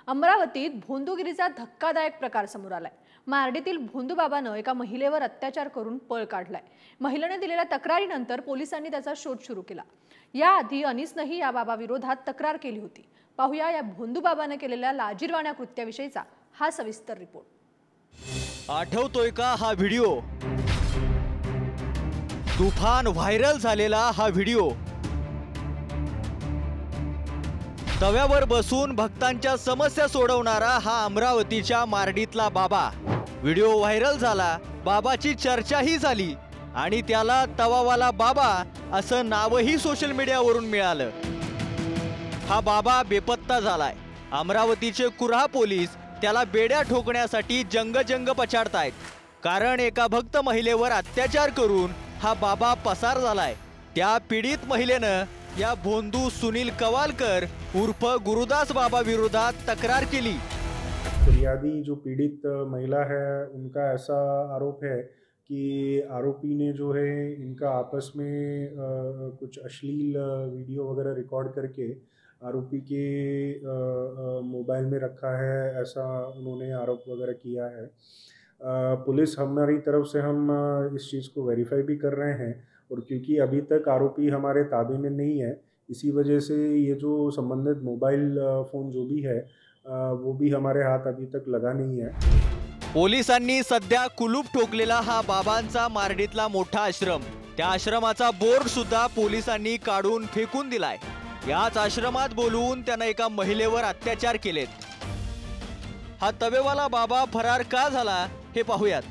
अमरावतीत भोंदूगिरीचा धक्कादायक प्रकार समोर आलाय। मार्डीतील भोंदूबाबानं एका महिलेवर अत्याचार करून पळ काढलाय। महिलेने दिलेल्या तक्रारीनंतर पोलिसांनी त्याचा शोध सुरू केला। याआधी अनीसनंही या बाबाविरोधात तक्रार केली होती। पाहूया या भोंदूबाबानं केलेल्या लाजिरवाण्या कृत्याविषयीचा हा सविस्तर रिपोर्ट। आठवतोय का हा व्हिडिओ? तुफान व्हायरल झालेला हा व्हिडिओ। तव्यावर बसून भक्तांच्या समस्या सोडवणारा हा अमरावतीच्या मार्डीतला बाबा। व्हिडिओ व्हायरल झाला, बाबाची चर्चाही झाली आणि त्याला तवावाला बाबा असं नावही सोशल मीडियावरून मिळालं। हा बाबा बेपत्ता झालाय। अमरावतीचे कुऱ्हा पोलीस त्याला बेड्या ठोकण्यासाठी जंग पछाडतायत, कारण एका भक्त महिलेवर अत्याचार करून हा बाबा पसार झालाय। त्या पीडित महिलेनं या भोंदू सुनील कवालकर उर्फ गुरुदास बाबा विरोधात तक्रार केली। फिर्यादी जो पीड़ित महिला है, उनका ऐसा आरोप है कि आरोपी ने जो है इनका आपस में कुछ अश्लील वीडियो वगैरह रिकॉर्ड करके आरोपी के मोबाइल में रखा है, ऐसा उन्होंने आरोप वगैरह किया है। पुलिस हमारी तरफ से हम इस चीज़ को वेरीफाई भी कर रहे हैं, और क्योंकि अभी तक आरोपी हमारे ताबे में नहीं है, इसी वजह से ये जो संबंधित मोबाइल फ़ोन जो भी है वो भी हमारे हाथ अभी तक लगा नहीं है। पोलिसांनी सध्या कुलूप ठोकलेला हा बाबांचा मार्डीतला मोठा आश्रम, त्या आश्रमाचा बोर्ड सुद्धा पोलिसांनी काढून फेकून दिलाय। याच आश्रमात बोलवून त्यानं एका महिलेवर अत्याचार केलेत। हा तवेवाला बाबा फरार का झाला हे पाहूयात।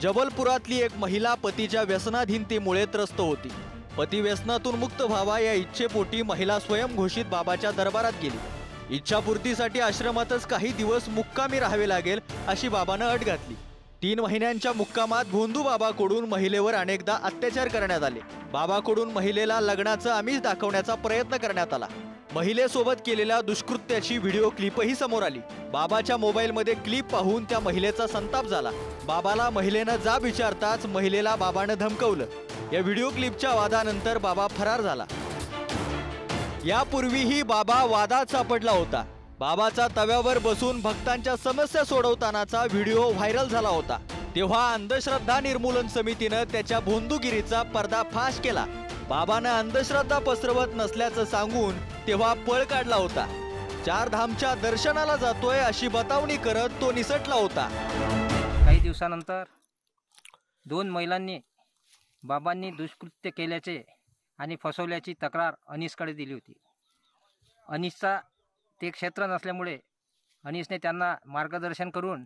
जबलपुरातली एक महिला पतीच्या व्यसनाधीनतेमुळे त्रस्त होती। पती व्यसनातून मुक्त व्हावा या इच्छेपोटी महिला स्वयंघोषित बाबाच्या दरबारात गेली। इच्छापूर्तीसाठी आश्रमातच काही दिवस मुक्कामी राहावे लागेल अशी बाबानं अट घातली। 3 महिन्यांच्या मुक्कामात भोंदू बाबाकडून महिलेवर अनेकदा अत्याचार करण्यात आले। बाबाकडून महिलेला लग्नाचं आमिष दाखवण्याचा प्रयत्न करण्यात आला। महिलेसोबत केलेल्या दुष्कृत्याची व्हिडिओ क्लिपही समोर आली। बाबाच्या मोबाईलमध्ये क्लिप पाहून त्या महिलेचा संताप झाला। बाबाला महिलेनं जाब विचारताच महिलेला बाबानं धमकवलं। या व्हिडिओ क्लिपच्या वादानंतर बाबा फरार झाला। यापूर्वीही बाबा वादात सापडला होता। बाबाचा तव्यावर बसून भक्तांच्या समस्या सोडवतानाचा व्हिडिओ व्हायरल झाला होता। तेव्हा अंधश्रद्धा निर्मूलन समितीनं त्याच्या भोंदूगिरीचा पर्दाफाश केला। बाबानं अंधश्रद्धा पसरवत नसल्याचं सांगून तेव्हा पळ काढला होता। 4 धामच्या दर्शनाला जातोय अशी बतावणी करत तो निसटला होता। काही दिवसानंतर 2 महिलांनी बाबांनी दुष्कृत्य केल्याचे आणि फसवल्याची तक्रार अनीसकडे दिली होती। अनीसचा ते क्षेत्र नसल्यामुळे अनीसने त्यांना मार्गदर्शन करून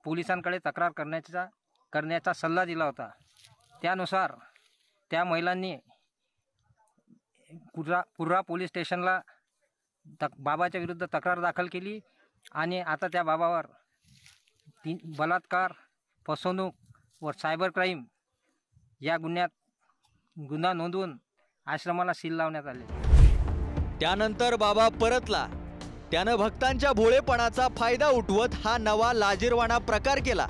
पोलिसांकडे तक्रार करण्याचा सल्ला दिला होता। त्यानुसार त्या महिलांनी कुर्रा पोलीस स्टेशनला बाबाच्या विरुद्ध तक्रार दाखल केली आणि आता त्या बाबावर बलात्कार, फसवणूक व सायबर क्राईम या गुन्हा नोंदवून आश्रमाला सील लावण्यात आले। त्यानंतर बाबा परतला। त्यानं भक्तांच्या भोळेपणाचा फायदा उठवत हा नवा लाजिरवाणा प्रकार केला।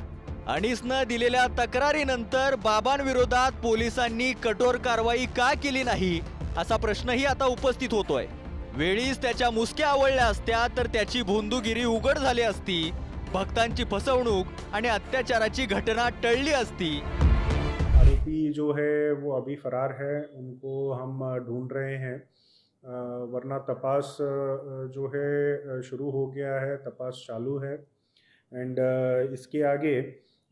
अनीसनं दिलेल्या तक्रारीनंतर बाबांविरोधात पोलिसांनी कठोर कारवाई का केली नाही असा प्रश्नही आता उपस्थित होतोय। वेळीच त्याच्या मुसक्या आवळल्या असत्या तर त्याची भोंदूगिरी उघड झाली असती, भक्तांची फसवणूक आणि अत्याचाराची घटना टळली असती। आरोपी जो है वो अभी फरार है, उनको हम ढूंढ रहे हैं, वरना तपास जो है शुरू हो गया है, तपास चालू है। एंड इसके आगे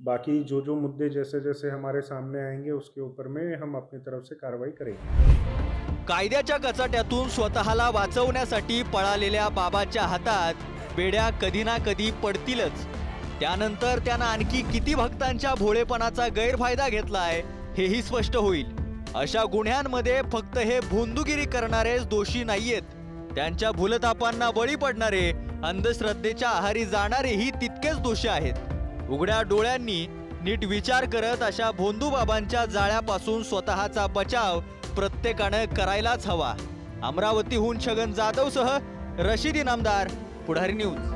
बाकी जो मुद्दे जैसे हमारे सामने आएंगे उसके ऊपर में हम अपनी तरफ से कार्रवाई करेंगे। कायद्याच्या कचाट्यातून स्वतःला वाचवण्यासाठी पळालेल्या बाबाच्या हातात बेड्या कधी ना कधी पडतीलच। त्यानंतर त्यानं आणखी किती भक्तांच्या भोळेपणाचा गैरफायदा घेतलाय हेही स्पष्ट होईल। अशा गुन्ह्यांमध्ये फक्त हे भोंदूगिरी करणारेच दोषी नाहीयेत, त्यांच्या भूलथापांना बळी पडणारे, अंधश्रद्धेच्या आहारी जाणारेही तितकेच दोषी आहेत। उघड्या डोळ्यांनी नीट विचार करत अशा भोंदू बाबांच्या जाळ्यापासून स्वतःचा बचाव प्रत्येकानं करायलाच हवा। अमरावतीहून छगन जाधवसह रशीद इनामदार, पुढारी न्यूज।